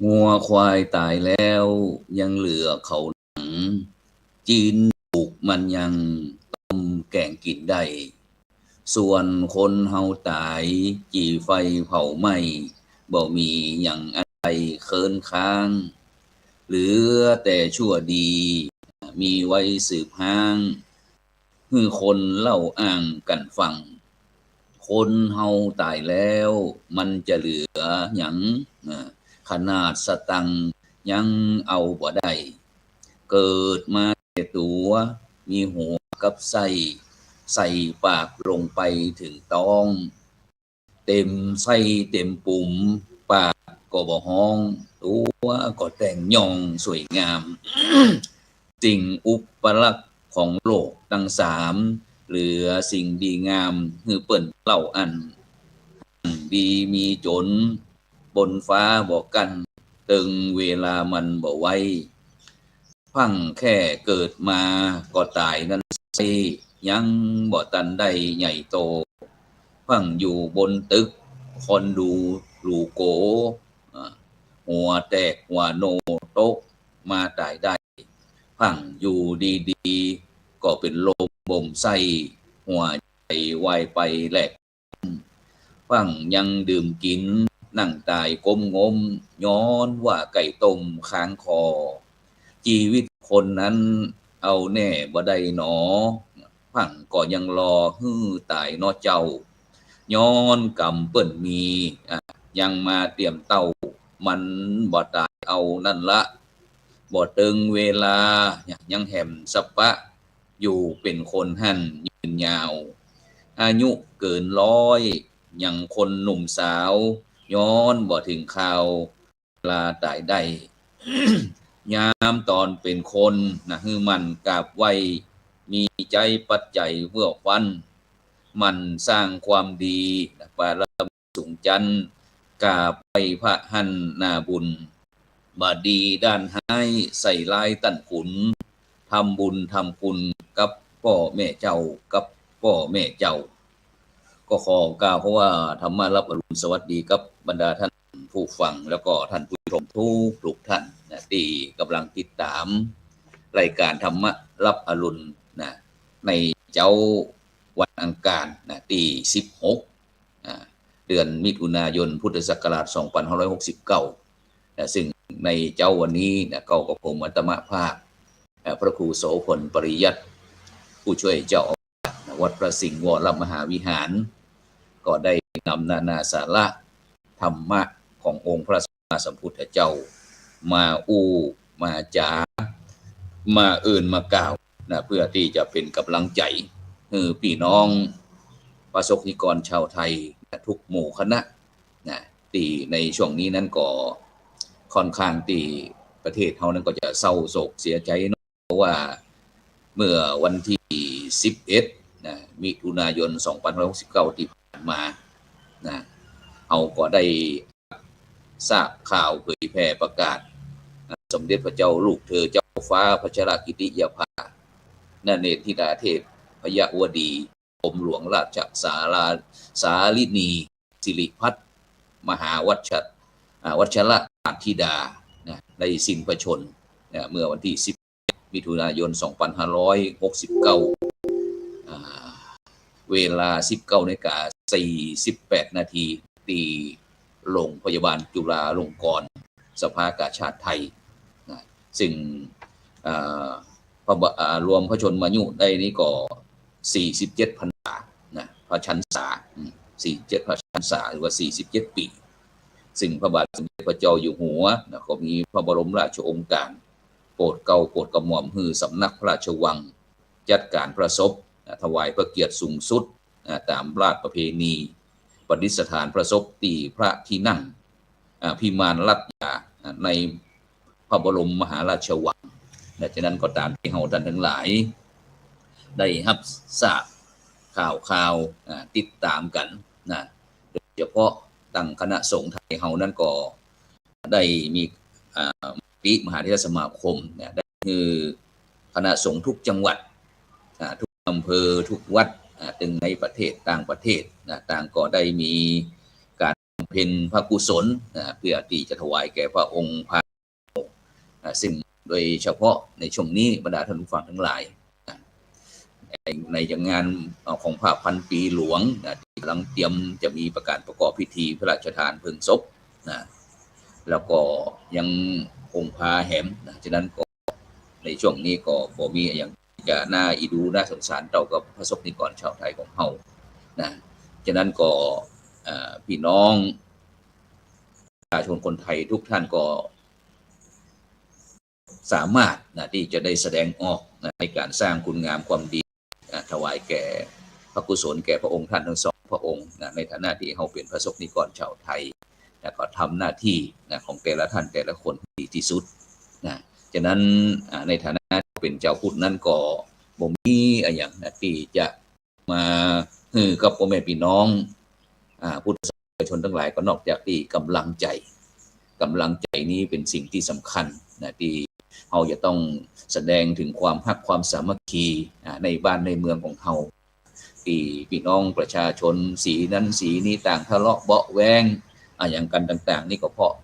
งัวควายตายแล้วยังเหลือเขาหนังจีนปลูกมันยังต้มแกงกินได้ส่วนคนเฮาตายจีไฟเผาไหม้บ่มีหยังอะไรเคินค้างเหลือแต่ชั่วดีมีไว้สืบห้างฮือคนเล่าอ้างกันฟังคนเฮาตายแล้วมันจะเหลือหยังขนาดสตังค์ยังเอาบ่ได้เกิดมาแต่ตัวมีหัวกับไส้ใส่ปากลงไปถึงท้องเต็มไส้เต็มปุ่มปากก็บ่ฮ้องตัวก็แต่งยองสวยงาม สิ่งอุปลักษณ์ของโลกทั้งสามเหลือสิ่งดีงามฮือเปิ้นเล่าอันดีมีจนบนฟ้าบอกกันตึงเวลามันบ่ไว้พังแค่เกิดมาก็ตายนั้นสิยังบ่ตันได้ใหญ่โตพังอยู่บนตึกคนดูลูโกหัวแตกหัวโนโตกมาตายได้พังอยู่ดีๆก็เป็นลมบ่มไส้หัวใจวายไปแหลกพังยังดื่มกินนั่งตายก้มงมย้อนว่าไก่ต้มค้างคอชีวิตคนนั้นเอาแน่บ่ได้หนอพังก็ยังรอฮื้อตายนอเจ้าย้อนกรรมเปิ้นมียังมาเตรียมเต้ามันบ่ตายเอานั่นละบ่ตึงเวลายังแหมสะปะอยู่เป็นคนหั่นยืนยาวอายุเกิน100ยังคนหนุ่มสาวย้อนบ่ถึงข่าวลาตายได้ ยามตอนเป็นคนฮือมันกราบไว้มีใจปัจจัยเพื่อฟันมันสร้างความดีปารมีสูงจันทร์กราบไว้พระหันนาบุญบาดีด้านให้ใส่ลายตั้นขุนทำบุญทำคุณกับพ่อแม่เจ้ากับพ่อแม่เจ้าก็ขอกล่าวเพราะว่าธรรมะรับอรุณสวัสดีกับบรรดาท่านผู้ฟังแล้วก็ท่านผู้ชมทุกท่านที่กำลังติดตามรายการธรรมะรับอรุณในเจ้าวันอังคารที่16เดือนมิถุนายนพุทธศักราช2569ซึ่งในเจ้าวันนี้ก็กับผมอาตมาภาพพระครูโสพลปริยัติผู้ช่วยเจ้าอาวาสวัดพระสิงห์วรมหาวิหารก็ได้นำนานาสาระธรรมะขององค์พระสัมมาสัมพุทธเจ้ามามาจามามากล่าวเพื่อที่จะเป็นกำลังใจให้พี่น้องประสบนิกรชาวไทยทุกหมู่คณะที่ในช่วงนี้นั้นก็ค่อนข้างที่ประเทศเขานั้นก็จะเศร้าโศกเสียใจเพราะว่าเมื่อวันที่11มิถุนายน2569ที่ผ่านมาเราก็ได้ทราบข่าวเผยแพร่ประกาศสมเด็จพระเจ้าลูกเธอเจ้าฟ้าพัชรกิติยาภาเนตรธิดาเทพพยวดีกรมหลวงราชสาลินีสิริพัฒน์มหาวัชรธิดาได้สิ้นพระชนม์เมื่อวันที่10มิถุนายน2569เวลา 19:48 นาทีที่โรงพยาบาลจุฬาลงกรณ์สภากาชาดไทยซึ่งรวมพระชนมายุได้นี้ก็47 พรรษาพระชันษา47 พระชันษาหรือว่า47 ปี ซึ่งพระบาทสมเด็จพระเจ้าอยู่หัวก็มีพระบรมราชโองการโปรดเกล้าโปรดกระหม่อมให้สำนักพระราชวังจัดการประสบถวายพระเกียรติสูงสุดตามราชประเพณีประดิษฐานประสบตีพระที่นั่งพิมานรัตยาในพระบรมมหาราชวังดังนั้นก็ตามที่เฮาท่านทั้งหลายได้รับทราบข่าวติดตามกันนะโดยเฉพาะตั้งคณะสงฆ์ไทยเฮานั้นก็ได้มีมหาเถรสมาคมได้คือคณะสงฆ์ทุกจังหวัดทุกอำเภอทุกวัดตึงในประเทศต่างประเทศต่างก็ได้มีการบำเพ็ญพระกุศลเพื่อที่จะถวายแก่พระองค์พระซึ่งโดยเฉพาะในช่วงนี้บรรดาท่านผู้ฟังทั้งหลายในงานของพระพันปีหลวงที่กำลังเตรียมจะมีประกอบพิธีพระราชทานเพลิงศพแล้วก็ยังองค์พาแหมฉะนั้นก็ในช่วงนี้ก็บ่มีอย่างจะน่าอีดูน่าสงสารเต่ากับพระสงฆ์นิกรชาวไทยของเฮาฉะนั้นก็พี่น้องประชาชนคนไทยทุกท่านก็สามารถที่จะได้แสดงออกในการสร้างคุณงามความดีถวายแก่พระกุศลแก่พระองค์ท่านทั้งสองพระองค์ในฐานะที่เฮาเป็นพระสงฆ์นิกรชาวไทยก็ทำหน้าที่ของแต่ละท่านแต่ละคนดีที่สุดฉะนั้นในฐานะเป็นเจ้าพุทธนั้นก็บ่มีอย่างที่จะมากับพ่อแม่พี่น้องพุทธศาสนิกชนทั้งหลายก็นอกจากที่กำลังใจนี้เป็นสิ่งที่สำคัญที่เราจะต้องแสดงถึงความรักความสามัคคีในบ้านในเมืองของเราที่พี่น้องประชาชนสีนั้นสีนี้ต่างทะเลาะเบาะแว้งอย่างกันต่างๆนี่ก็เพราะ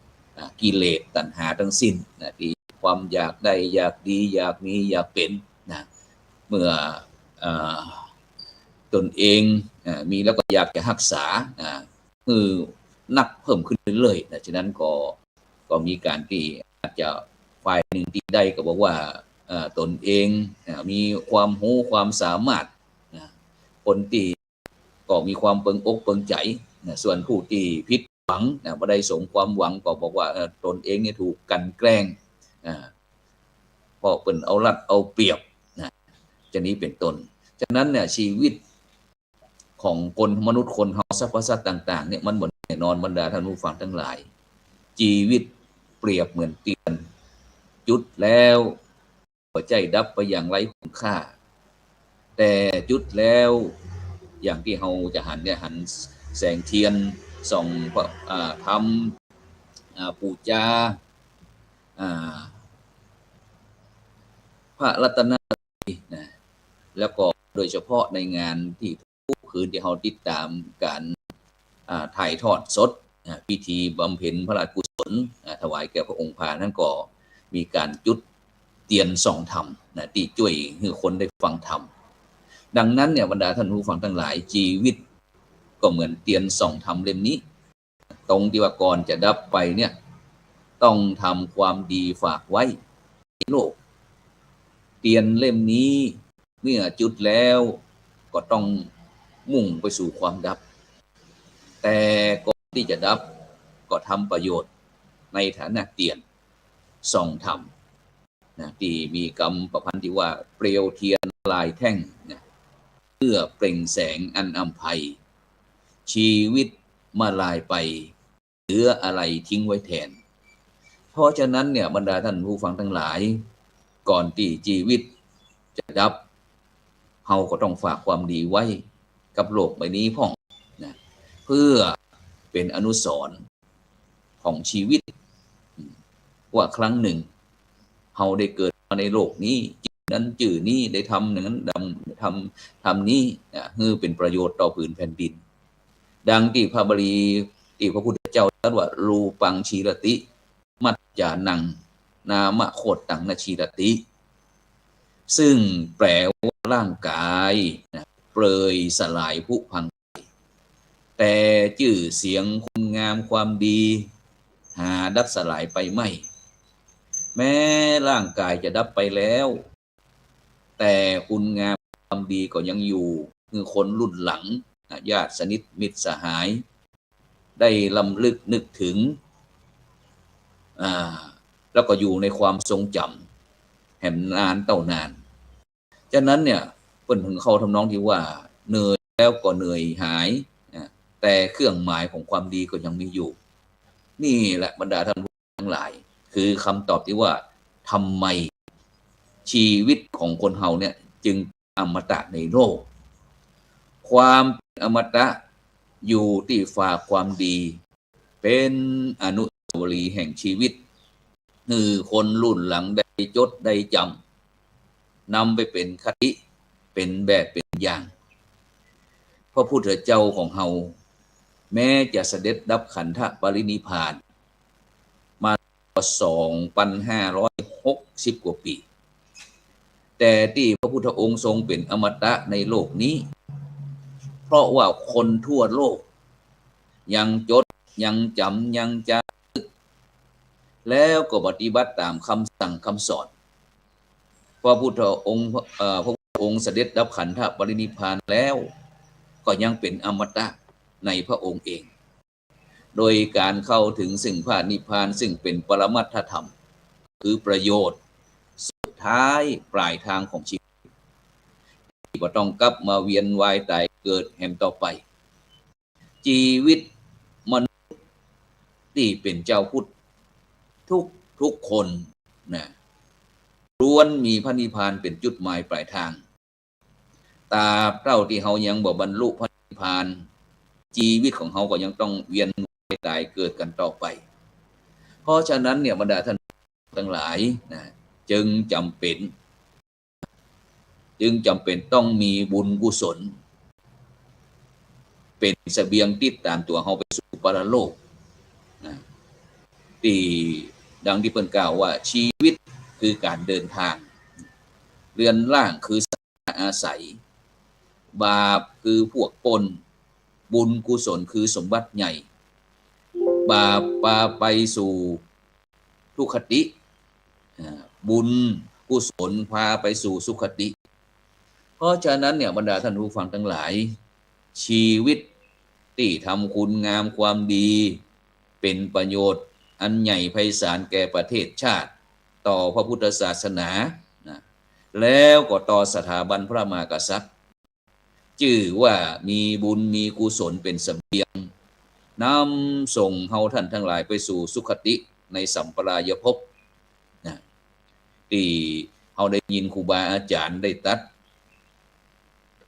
กิเลสตัณหาทั้งสิ้นที่ความอยากได้อยากดีอยากมีอยากเป็นเมื่อตนเองมีแล้วก็อยากจะรักษานักเพิ่มขึ้นเรื่อยๆฉะนั้นก็มีการที่อาจจะฝ่ายหนึ่งที่ได้ก็บอกว่าตนเองมีความรู้ความสามารถคนที่ก็มีความเปิงอกเปิงใจส่วนผู้ที่ผิดหวังบ่ได้สมความหวังก็บอกว่าตนเองเนี่ยถูกกันแกล้งเพราะเป็นเอารัดเอาเปรียบจะนี้เป็นต้นฉะนั้นเนี่ยชีวิตของคนมนุษย์คนเฮาสรรพสัตว์ต่างๆเนี่ยมันบ่แน่นอนบรรดาท่านผู้ฟังทั้งหลายชีวิตเปรียบเหมือนเทียนจุดแล้วหัวใจดับไปอย่างไร้คุณค่าแต่จุดแล้วอย่างที่เฮาจะหันแสงเทียนส่องทำปูจาพระรัตนตรัยแล้วก็โดยเฉพาะในงานที่ทุกคืนที่เฮาติดตามการถ่ายทอดสดพิธีบำเพ็ญพระราชกุศลถวายแก่พระองค์พานั้นก็มีการจุดเทียนส่องธรรมที่ช่วยให้คนได้ฟังธรรมดังนั้นเนี่ยบรรดาท่านผู้ฟังทั้งหลายชีวิตก็เหมือนเทียนส่องธรรมเล่มนี้ตรงที่ว่าก่อนจะดับไปเนี่ยต้องทำความดีฝากไว้ในโลกเทียนเล่มนี้เมื่อจุดแล้วก็ต้องมุ่งไปสู่ความดับแต่ก่อนที่จะดับก็ทำประโยชน์ในฐานะเทียนส่องธรรมที่มีคำประพันธ์ที่ว่าเปลวเทียนลายแท่งเพื่อเปล่งแสงอันอำไพชีวิตมาลายไปเหลืออะไรทิ้งไว้แทนเพราะฉะนั้นเนี่ยบรรดาท่านผู้ฟังทั้งหลายก่อนที่ชีวิตจะดับเฮาก็ต้องฝากความดีไว้กับโลกใบนี้พ่องเพื่อเป็นอนุสรณ์ของชีวิตว่าครั้งหนึ่งเฮาได้เกิดมาในโลกนี้จื่อนั้นจื่อนี้ได้ทำอย่างนั้นทำนี้คือเป็นประโยชน์ต่อผืนแผ่นดินดังที่พระบาลีที่พระพุทธเจ้าตรัสว่ารูปังชีรติมัจจานังนามโคตังนชีรติซึ่งแปลว่าร่างกายเปรยสลายผุพังแต่ชื่อเสียงคุณงามความดีหาดับสลายไปไม่แม้ร่างกายจะดับไปแล้วแต่คุณงามความดีก็ยังอยู่คือคนรุ่นหลังญาติสนิทมิตรสหาย ได้ลำลึกนึกถึงแล้วก็อยู่ในความทรงจำแห่งนานเต่านานฉะนั้นเนี่ยเพิ่นถึงเขาทำนองที่ว่าเหนื่อยแล้วก็เหนื่อยหายแต่เครื่องหมายของความดีก็ยังมีอยู่นี่แหละบรรดาท่านผู้ทั้งหลายคือคำตอบที่ว่าทำไมชีวิตของคนเฮาเนี่ยจึงอมตะในโลกความอมตะอยู่ที่ฝากความดีเป็นอนุสาวรีย์แห่งชีวิตคนรุ่นหลังได้จดได้จำนำไปเป็นคติเป็นแบบเป็นอย่างพระพุทธเจ้าของเฮาแม้จะเสด็จดับขันธปรินิพพานมา2,560 กว่าปีแต่ที่พระพุทธองค์ทรงเป็นอมตะในโลกนี้เพราะว่าคนทั่วโลกยังจดยังจำยังจารึกแล้วก็ปฏิบัติตามคำสั่งคำสอนพระพุทธองค์เสด็จดับขันธปรินิพพานแล้วก็ยังเป็นอมตะในพระองค์เองโดยการเข้าถึงซึ่งพระนิพพานซึ่งเป็นปรมัตถธรรมคือประโยชน์สุดท้ายปลายทางของชีวิตที่บ่ต้องกลับมาเวียนว่ายตายเกิดแห่งต่อไปชีวิตมนุษย์ที่เป็นเจ้าพุทธทุกคนนะล้วนมีพระนิพพานเป็นจุดหมายปลายทางตราบเท่าที่เฮายังบ่บรรลุพระนิพพานชีวิตของเฮาก็ยังต้องเวียนว่ายตายเกิดกันต่อไปเพราะฉะนั้นเนี่ยบรรดาท่านทั้งหลายนะจึงจำเป็นต้องมีบุญกุศลเป็นเสบียงติดตามตัวเฮาไปสู่ปรโลกนะที่ดังที่เพิ่นกล่าวว่าชีวิตคือการเดินทางเรือนร่างคืออาศัยบาปคือพวกปนบุญกุศลคือสมบัติใหญ่บาปพาไปสู่ทุกขติบุญกุศลพาไปสู่สุขติเพราะฉะนั้นเนี่ยบรรดาท่านผู้ฟังทั้งหลายชีวิตที่ทำคุณงามความดีเป็นประโยชน์อันใหญ่ไพศาลแก่ประเทศชาติต่อพระพุทธศาสนาแล้วก็ต่อสถาบันพระมหากษัตริย์ชื่อว่ามีบุญมีกุศลเป็นเสบียงนำส่งเฮาท่านทั้งหลายไปสู่สุคติในสัมปรายภพที่เฮาได้ยินครูบาอาจารย์ได้ตัด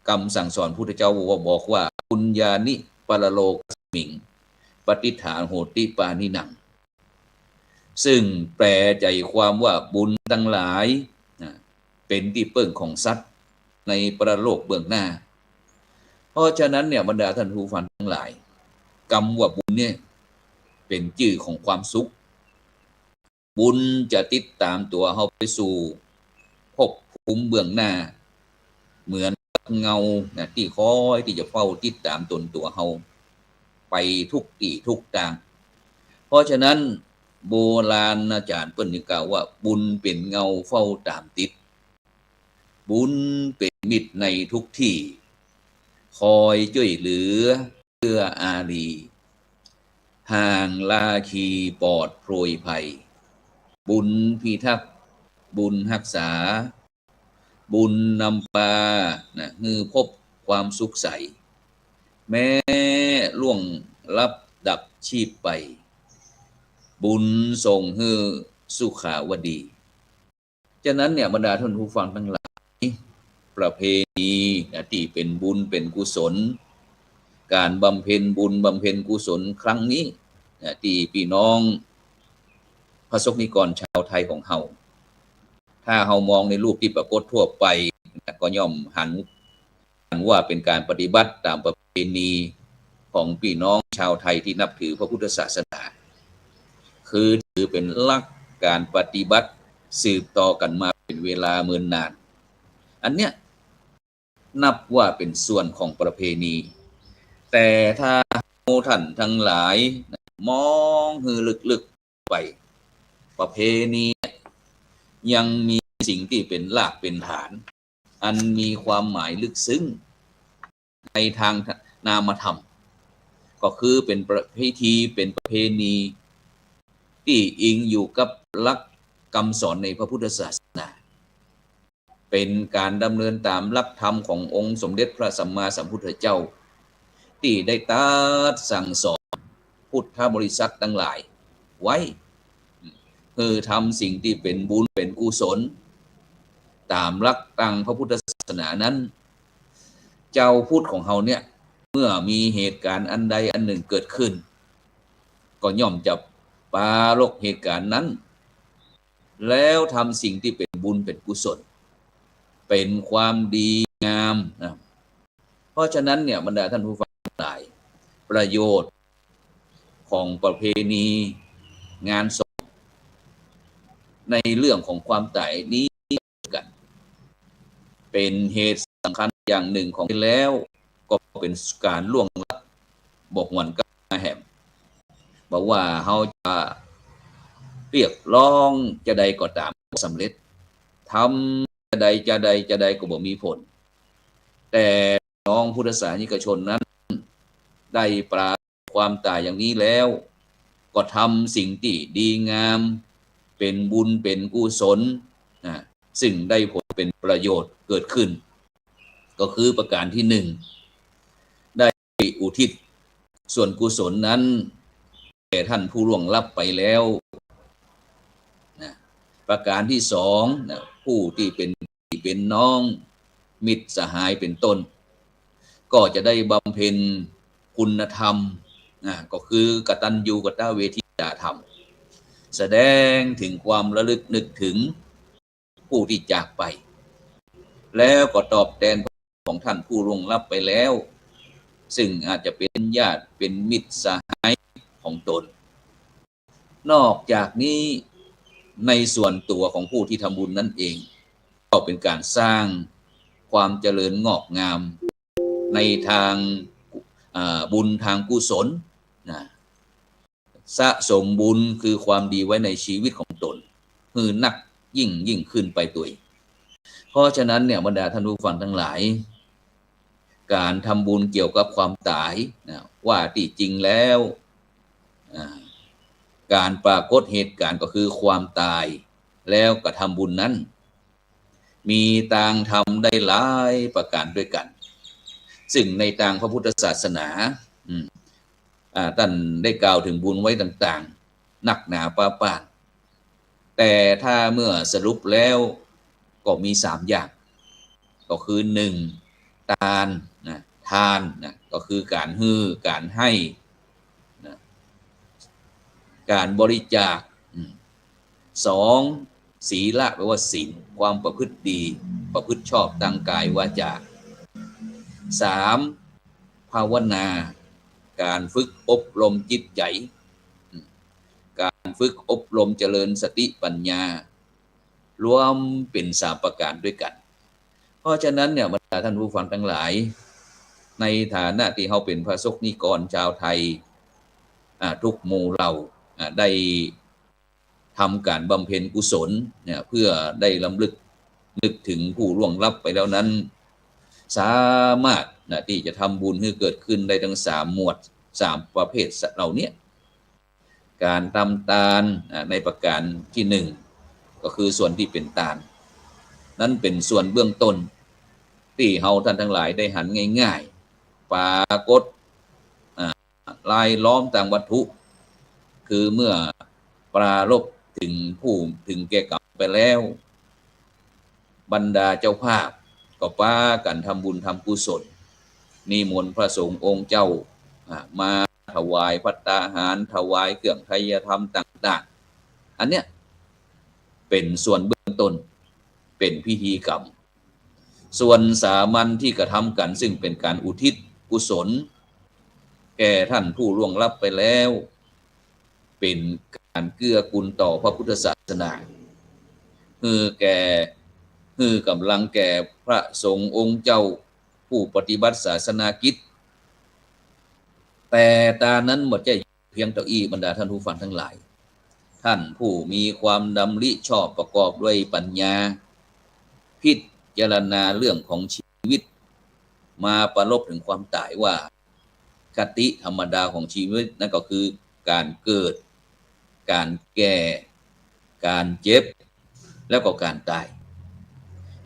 คำสั่งสอนพุทธเจ้าบอกว่าปุญญานิปรโลกมิงปฏิฐานโหติปานิหนังซึ่งแปลใจความว่าบุญทั้งหลายเป็นที่เปิ้งของสัตว์ในปรโลกเบื้องหน้าเพราะฉะนั้นเนี่ยบรรดาท่านผู้ฟังทั้งหลายกรรมว่าบุญเนี่ยเป็นชื่อของความสุขบุญจะติดตามตัวเฮาไปสู่ภพภูมิเบื้องหน้าเหมือนเงาที่คอยที่จะเฝ้าติดตามตนตัวเฮาไปทุกที่ทุกทางเพราะฉะนั้นโบราณอาจารย์เปิ้นกล่าวว่าบุญเป็นเงาเฝ้าตามติดบุญเป็นมิตรในทุกที่คอยช่วยเหลือเอื้ออารีห่างลาคีปลอดโปรยภัยบุญพิทักษ์บุญรักษาบุญนำพาพบความสุขใสแม้ล่วงลับดับชีพไปบุญส่งให้สุขาวดีฉะนั้นเนี่ยบรรดาท่านผู้ฟังทั้งหลายประเพณีที่เป็นบุญเป็นกุศลการบำเพ็ญบุญบำเพ็ญกุศลครั้งนี้ที่พี่น้องพระสงฆ์นิกรชาวไทยของเฮาถ้าเฮามองในรูปที่ปรากฏทั่วไปก็ย่อมหันว่าเป็นการปฏิบัติตามประเพณีของพี่น้องชาวไทยที่นับถือพระพุทธศาสนาคือถือเป็นหลักการปฏิบัติสืบต่อกันมาเป็นเวลาเนิ่นนานอันเนี้ยนับว่าเป็นส่วนของประเพณีแต่ถ้าท่านทั้งหลายมองหือลึกๆไปประเพณียังมีสิ่งที่เป็นรากเป็นฐานอันมีความหมายลึกซึ้งในทางนามธรรม ก็คือเป็นพิธีเป็นประเพณีที่อิงอยู่กับหลักคำสอนในพระพุทธศาสนาเป็นการดำเนินตามหลักธรรมขององค์สมเด็จพระสัมมาสัมพุทธเจ้าที่ได้ตรัสสั่งสอนพุทธบริษัททั้งหลายไว้คือทำสิ่งที่เป็นบุญเป็นกุศลตามหลักทางพระพุทธศาสนานั้นเจ้าพุทธของเฮาเนี่ยเมื่อมีเหตุการณ์อันใดอันหนึ่งเกิดขึ้นก็ย่อมจะปรารภเหตุการณ์นั้นแล้วทำสิ่งที่เป็นบุญเป็นกุศลเป็นความดีงามนะเพราะฉะนั้นเนี่ยบรรดาท่านผู้ฟังหลายประโยชน์ของประเพณีงานศพในเรื่องของความตายนี้กันเป็นเหตุสำคัญอย่างหนึ่งของแล้วก็เป็นการล่วงลับบอกหวนกับมาแหมบอกว่าเขาจะเรียกร้องจะใดก็ตามสำเร็จทำจะใดก็บ่มีผลแต่น้องพุทธศาสนิกชนนั้นได้ปราความตายอย่างนี้แล้วก็ทำสิ่งที่ดีงามเป็นบุญเป็นกุศลนะซึ่งได้ผลเป็นประโยชน์เกิดขึ้นก็คือประการที่หนึ่งได้อุทิศส่วนกุศลนั้นแก่ท่านผู้ล่วงลับไปแล้วนะประการที่สองนะผู้ที่เป็นน้องมิตรสหายเป็นต้นก็จะได้บำเพ็ญคุณธรรมนะก็คือกตัญญูกตเวทิตาธรรมแสดงถึงความระลึกนึกถึงผู้ที่จากไปแล้วก็ตอบแทนของท่านผู้ล่วงลับไปแล้วซึ่งอาจจะเป็นญาติเป็นมิตรสหายของตนนอกจากนี้ในส่วนตัวของผู้ที่ทำบุญนั่นเองก็เป็นการสร้างความเจริญงอกงามในทางบุญทางกุศลนะสะสมบุญคือความดีไว้ในชีวิตของตนคือนักยิ่งขึ้นไปตัวเองเพราะฉะนั้นเนี่ยบรรดาท่านผู้ฟังทั้งหลายการทำบุญเกี่ยวกับความตายนะว่าที่จริงแล้วการปรากฏเหตุการณ์ก็คือความตายแล้วกระทำบุญนั้นมีต่างทำได้หลายประการด้วยกันซึ่งในทางพระพุทธศาสนาท่านได้กล่าวถึงบุญไว้ต่างๆหนักหนาปาปานแต่ถ้าเมื่อสรุปแล้วก็มี3อย่างก็คือ1ทานนะทานนะก็คือการฮื้อการให้นะการบริจาค2ศีลแปลว่าศีลความประพฤติดีประพฤติชอบทางกายวาจา3ภาวนาการฝึกอบรมจิตใจการฝึกอบรมเจริญสติปัญญารวมเป็น3ประการด้วยกันเพราะฉะนั้นเนี่ยบรรดาท่านผู้ฟังทั้งหลายในฐานะที่เขาเป็นพระสงฆ์นิกรชาวไทยทุกหมู่เราได้ทำการบำเพ็ญกุศลเนี่ยเพื่อได้รำลึกนึกถึงผู้ล่วงลับไปแล้วนั้นสามารถที่จะทำบุญให้เกิดขึ้นได้ทั้ง3หมวด3ประเภทเหล่านี้การทำทานในประการที่1ก็คือส่วนที่เป็นทานนั้นเป็นส่วนเบื้องต้นที่เฮาท่านทั้งหลายได้หันง่ายๆปรากฏลายล้อมต่างวัตถุคือเมื่อปรารภถึงผู้ถึงแก่กรรมไปแล้วบรรดาเจ้าภาพก็พากันทำบุญทำกุศลนิมนต์พระสงฆ์องค์เจ้ามาถวายภัตตาหารถวายเครื่องไทยธรรมต่างๆอันเนี้ยเป็นส่วนเบื้องต้นเป็นพิธีกรรมส่วนสามัญที่กระทำกันซึ่งเป็นการอุทิศกุศลแก่ท่านผู้ล่วงลับไปแล้วเป็นการเกื้อกูลต่อพระพุทธศาสนาคือกำลังแก่พระสงฆ์องค์เจ้าผู้ปฏิบัติศาสนากิจแต่ตานั้นหมดใจเพียงเท่าอี้บรรดาท่านผู้ฟังทั้งหลายท่านผู้มีความดำริชอบประกอบด้วยปัญญาพิจารณาเรื่องของชีวิตมาประลบถึงความตายว่า คติธรรมดาของชีวิตนั่นก็คือการเกิดการแก่การเจ็บแล้วก็การตาย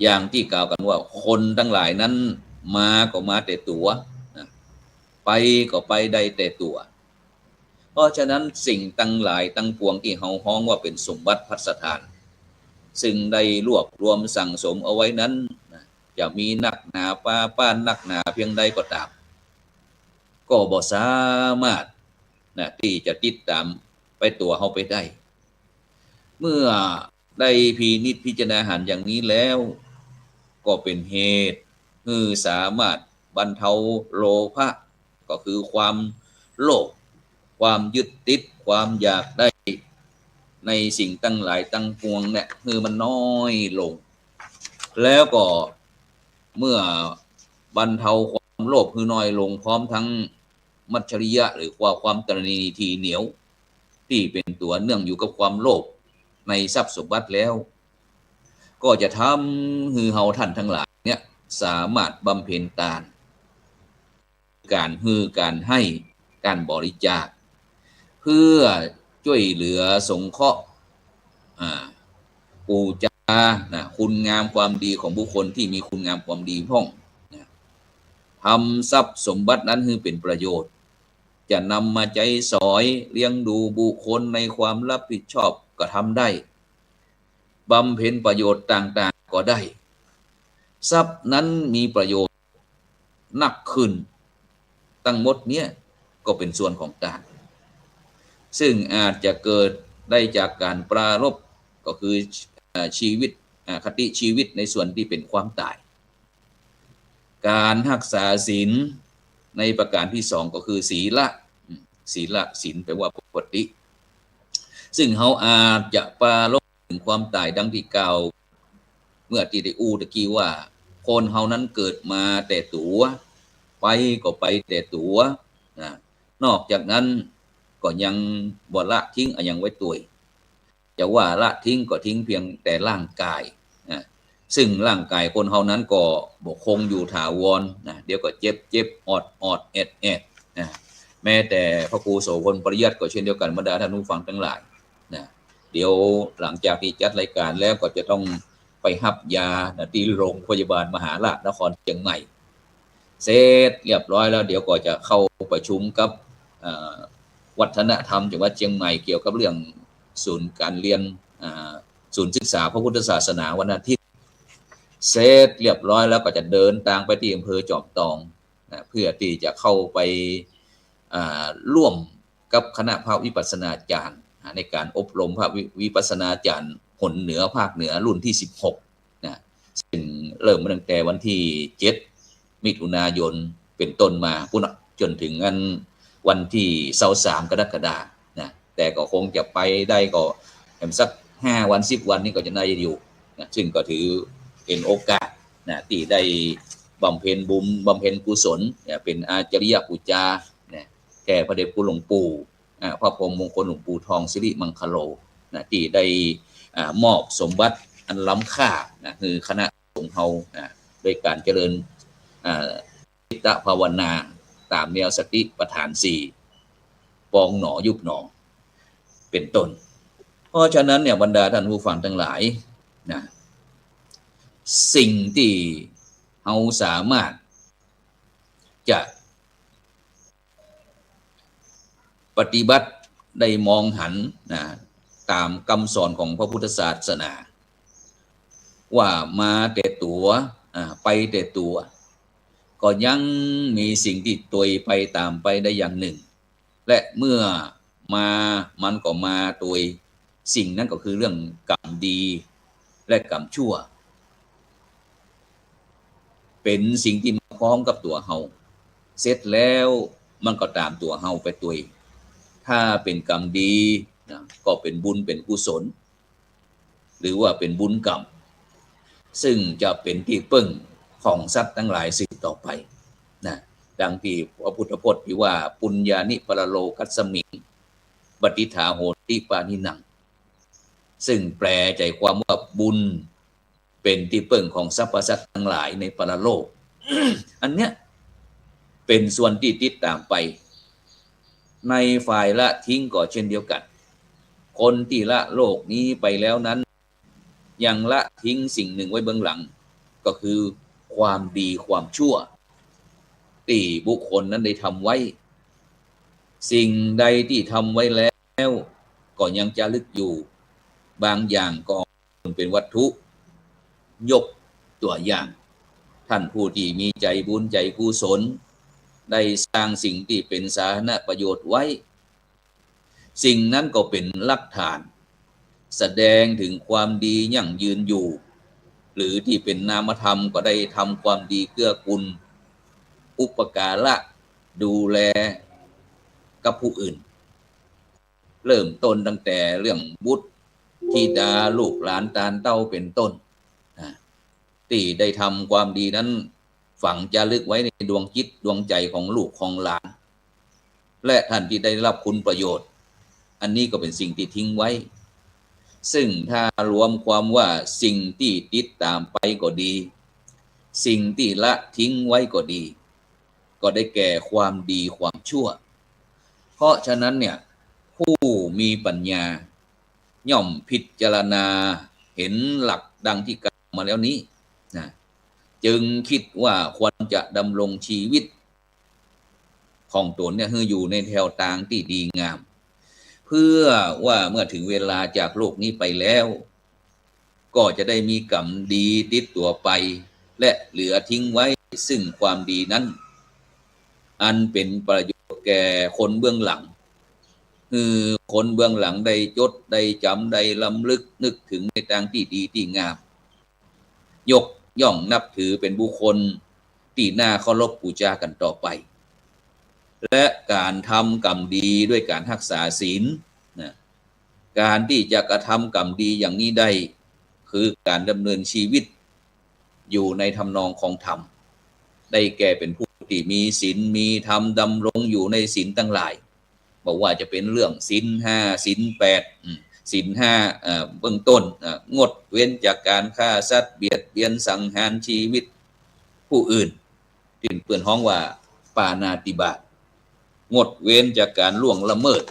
อย่างที่กล่าวกันว่าคนทั้งหลายนั้นมาก็มาแต่ตัวไปก็ไปได้แต่ตัวเพราะฉะนั้นสิ่งทั้งหลายทั้งปวงที่เฮาฮ้องว่าเป็นสมบัติพัสถานซึ่งได้รวบรวมสั่งสมเอาไว้นั้นจะมีนักหนาป้านนักหนาเพียงใดก็ตามก็บ่สามารถที่จะติดตามไปตัวเฮาไปได้เมื่อได้พินิจพิจารณาหันอย่างนี้แล้วก็เป็นเหตุคือสามารถบรรเทาโลภะก็คือความโลภความยึดติดความอยากได้ในสิ่งตั้งหลายตั้งปวงเนี่ยคือมันน้อยลงแล้วก็เมื่อบรรเทาความโลภคือน้อยลงพร้อมทั้งมัจฉริยะหรือความตระหนี่ทีเหนียวที่เป็นตัวเนื่องอยู่กับความโลภในทรัพย์สมบัติแล้วก็จะทำให้เฮาท่านทั้งหลายเนี่ยสามารถบำเพ็ญทานการให้การบริจาคเพื่อช่วยเหลือสงเคราะห์ปูชาคุณงามความดีของบุคคลที่มีคุณงามความดีพ่องทำทรัพย์สมบัตินั้นให้เป็นประโยชน์จะนำมาใจสอยเลี้ยงดูบุคคลในความรับผิดชอบก็ทำได้บำเพ็ญประโยชน์ต่างๆก็ได้ทรัพย์นั้นมีประโยชน์นักขึ้นทั้งหมดเนี้ยก็เป็นส่วนของทานซึ่งอาจจะเกิดได้จากการปรารภก็คือชีวิตคติชีวิตในส่วนที่เป็นความตายการรักษาศีลในประการที่สองก็คือศีลศีลแปลว่าปกติซึ่งเขาอาจจะปรารภถึงความตายดังที่กล่าวเมื่อที่ได้ตะกี้ว่าคนเฮานั้นเกิดมาแต่ตัวไปก็ไปแต่ตัวนอกจากนั้นก็ยังบ่ละทิ้งยังไว้ตัวจะว่าละทิ้งก็ทิ้งเพียงแต่ร่างกายซึ่งร่างกายคนเฮานั้นก็บ่คงอยู่ถาวรเดี๋ยวก็เจ็บอดแอดแม้แต่พระครูโสพลปริยัติก็เช่นเดียวกันบรรดาท่านผู้ฟังทั้งหลายเดี๋ยวหลังจากที่จัดรายการแล้วก็จะต้องไปหับยาที่โรงพยาบาลมหาราชนครเชียงใหม่เสร็จเรียบร้อยแล้วเดี๋ยวก็จะเข้าประชุมกับวัฒนธรรมจังหวัดเชียงใหม่เกี่ยวกับเรื่องศูนย์การเรียนศูนย์ศึกษาพระพุทธศาสนาวันอาทิตย์เสร็จเรียบร้อยแล้วก็จะเดินทางไปที่อำเภอจอมทองเพื่อที่จะเข้าไปร่วมกับคณะพระวิปัสสนาจารย์ในการอบรมพระวิปัสสนาจารย์หนเหนือภาคเหนือรุ่นที่16ซึ่งเริ่มตั้งแต่วันที่7มิถุนายนเป็นต้นมาจนถึงวันที่23กรกฎาคมแต่ก็คงจะไปได้ก็สัก5วัน10วันนี้ก็จะได้อยู่ซึ่งก็ถือเป็นโอกาสที่ได้บำเพ็ญบุญบำเพ็ญกุศลเป็นอาจริยปูจาแก่พระเดชคุณหลวงปู่พระพรหมมงคลหลวงปู่ทองสิริมังคโลที่ได้มอบสมบัติอันล้ำค่าคือคณะสงฆ์เฮาโดยการเจริญจิตภาวนาตามแนวสติปัฏฐาน4ปองหนอยุบหนอเป็นต้นเพราะฉะนั้นเนี่ยบรรดาท่านผู้ฟังทั้งหลายสิ่งที่เฮาสามารถจะปฏิบัติได้มองหันตามคำสอนของพระพุทธศาสนาว่ามาแต่ตัวไปแต่ตัวก็ยังมีสิ่งที่ตวยไปตามไปได้อย่างหนึ่งและเมื่อมันก็มาตวยสิ่งนั้นก็คือเรื่องกรรมดีและกรรมชั่วเป็นสิ่งที่มาพร้อมกับตัวเฮาเสร็จแล้วมันก็ตามตัวเฮาไปตวยถ้าเป็นกรรมดีก็เป็นบุญเป็นกุศลหรือว่าเป็นบุญกรรมซึ่งจะเป็นที่พึ่งของสัตว์ทั้งหลายสืบต่อไปดังที่พระพุทธพจน์ที่ว่าปุญญานิปรโลกัสสมิงปฏิฐาโหติปานินังซึ่งแปลใจความว่าบุญเป็นที่พึ่งของสรรพสัตว์ทั้งหลายในปรโลก อันเนี้ย เป็นส่วนที่ติดตามไปในฝ่ายละทิ้งก็เช่นเดียวกันคนที่ละโลกนี้ไปแล้วนั้นยังละทิ้งสิ่งหนึ่งไว้เบื้องหลังก็คือความดีความชั่วที่บุคคลนั้นได้ทำไว้สิ่งใดที่ทำไว้แล้วก็ยังจะลึกอยู่บางอย่างก็เป็นวัตถุยกตัวอย่างท่านผู้ที่มีใจบุญใจกุศลได้สร้างสิ่งที่เป็นสาธารณประโยชน์ไว้สิ่งนั้นก็เป็นหลักฐานแสดงถึงความดียั่งยืนอยู่หรือที่เป็นนามธรรมก็ได้ทำความดีเกื้อกูลอุปการะดูแลกับผู้อื่นเริ่มต้นตั้งแต่เรื่องบุตรธิดาลูกหลานตาลเต้าเป็นต้นที่ได้ทำความดีนั้นฝังจารึกไว้ในดวงจิตดวงใจของลูกของหลานและท่านที่ได้รับคุณประโยชน์อันนี้ก็เป็นสิ่งที่ทิ้งไว้ซึ่งถ้ารวมความว่าสิ่งที่ติดตามไปก็ดีสิ่งที่ละทิ้งไว้ก็ดีก็ได้แก่ความดีความชั่วเพราะฉะนั้นเนี่ยผู้มีปัญญาย่อมพิจารณาเห็นหลักดังที่กล่าวมาแล้วนี้นะจึงคิดว่าควรจะดำรงชีวิตของตนเนี่ยให้อยู่ในแนวทางที่ดีงามเพื่อว่าเมื่อถึงเวลาจากโลกนี้ไปแล้วก็จะได้มีกรรมดีติดตัวไปและเหลือทิ้งไว้ซึ่งความดีนั้นอันเป็นประโยชน์แก่คนเบื้องหลังคือคนเบื้องหลังได้จดได้จำได้ลำลึกนึกถึงในทางที่ดีที่งามยกย่องนับถือเป็นบุคคลที่น่าเคารพบูชากันต่อไปและการทำกรรมดีด้วยการรักษาศีลนะการที่จะกระทำกรรมดีอย่างนี้ได้คือการดำเนินชีวิตอยู่ในทำนองของธรรมได้แก่เป็นผู้ที่มีศีลมีธรรมดำรงอยู่ในศีลทั้งหลายบอกว่าจะเป็นเรื่องศีลห้าศีลแปดศีลห้าเบื้องต้นงดเว้นจากการฆ่าสัตว์เบียดเบียนสังหารชีวิตผู้อื่นที่เปื้อนห้องว่าปาณาติบาตงดเว้นจากการล่วงละเมิด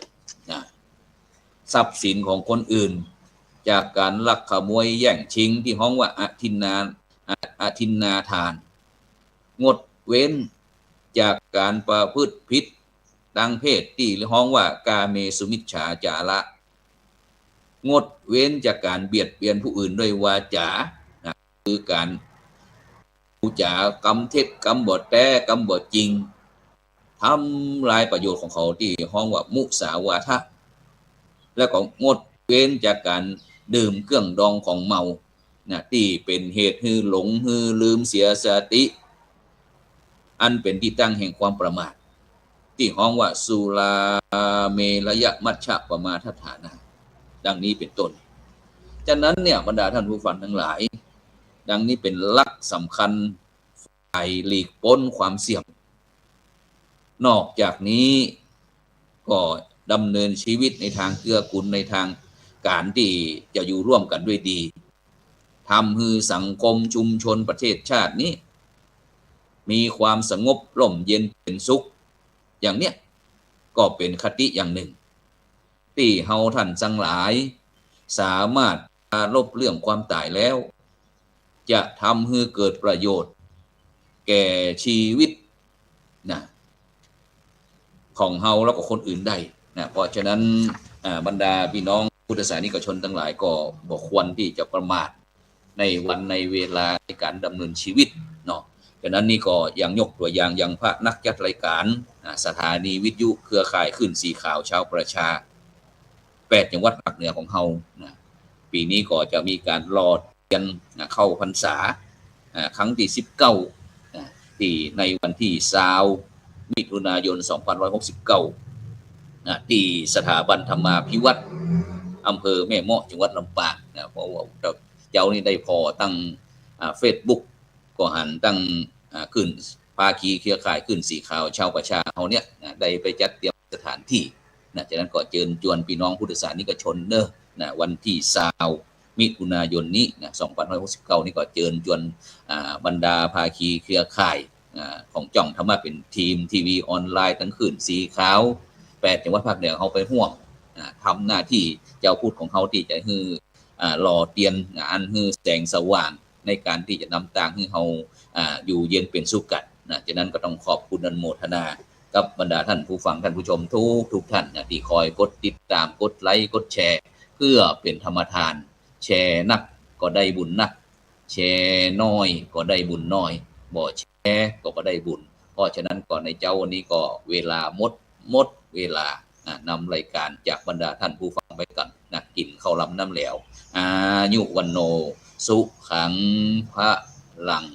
ทรัพย์สินของคนอื่นจากการลักขโมยแย่งชิงที่ห้องว่าอทินนาทานงดเว้นจากการประพฤติผิดทางเพศที่ห้องว่ากาเมสุมิจฉาจาระงดเว้นจากการเบียดเบียนผู้อื่นด้วยวาจาคือการพูดจากำเท็จกำบดแท้กำบดจริงทำลายประโยชน์ของเขาที่ห้องว่ามุสาวาทะแล้วก็งดเว้นจากการดื่มเครื่องดองของเมาที่เป็นเหตุให้หลงให้ลืมเสียสติอันเป็นที่ตั้งแห่งความประมาทที่ห้องว่าสุราเมรยมัชฌะปมาทฐานะดังนี้เป็นต้นฉะนั้นเนี่ยบรรดาท่านผู้ฟังทั้งหลายดังนี้เป็นหลักสำคัญฝ่ายหลีกพ้นความเสี่ยงนอกจากนี้ก็ดำเนินชีวิตในทางเกื้อกูลในทางการที่จะอยู่ร่วมกันด้วยดีทำให้สังคมชุมชนประเทศชาตินี้มีความสงบร่มเย็นเป็นสุขอย่างเนี้ยก็เป็นคติอย่างหนึ่งที่เฮาท่านทั้งหลายสามารถลบเรื่องความตายแล้วจะทำให้เกิดประโยชน์แก่ชีวิตของเฮาแล้วก็คนอื่นได้เพราะฉะนั้นบรรดาพี่น้องพุทธศาสนิกชนทั้งหลายก็บ่ควรที่จะประมาทในวันในเวลาในการดำเนินชีวิตเนาะฉะนั้นนี่ก็ยังยกตัวอย่างพระนักจัดรายการสถานีวิทยุเครือข่ายขึ้นสีข่าวชาวประชา8จังหวัดภาคเหนือของเฮาปีนี้ก็จะมีการรอเรียนเข้าพรรษาครั้งที่19ที่ในวันที่20มิถุนายน2569ที่สถาบันธรรมาภิวัตน์อำเภอแม่เมาะจังหวัดลำปางเพราะว่าเจ้านี่ได้พอตั้งFacebook ก็หันตั้งขึ้นภาคีเครือข่ายขึ้นสีขาวชาวประชาเฮาเนี่ยได้ไปจัดเตรียมสถานที่ฉะนั้นก็เชิญชวนพี่น้องพุทธศาสนิกชนวันที่20มิถุนายนนี้2569นี่ก็เชิญชวนบรรดาภาคีเครือข่าย ของจ่องทำมาเป็นทีมทีวีออนไลน์ทั้งคืนสีขาว8จังหวัดภาคเหนือเขาไปห่วงทำหน้าที่เจ้าพูดของเขาที่จะฮือหล่อเตียนงานฮือแสงสว่างในการที่จะนำต่างให้เขาอยู่เย็นเป็นสุขกันฉะนั้นก็ต้องขอบคุณอนุโมทนากับบรรดาท่านผู้ฟังท่านผู้ชมทุกท่านที่คอยกดติดตามกดไลค์กดแชร์เพื่อเป็นธรรมทานแชร์นักก็ได้บุญนักแชร์น้อยก็ได้บุญน้อยบ่แชร์ก็ได้บุญเพราะฉะนั้นก่อนในเจ้าวันนี้ก็เวลาหมดเวลานำรายการจากบรรดาท่านผู้ฟังไปกันกินข้าวลำน้ำเหลวอายุวันโนสุขังพระลัง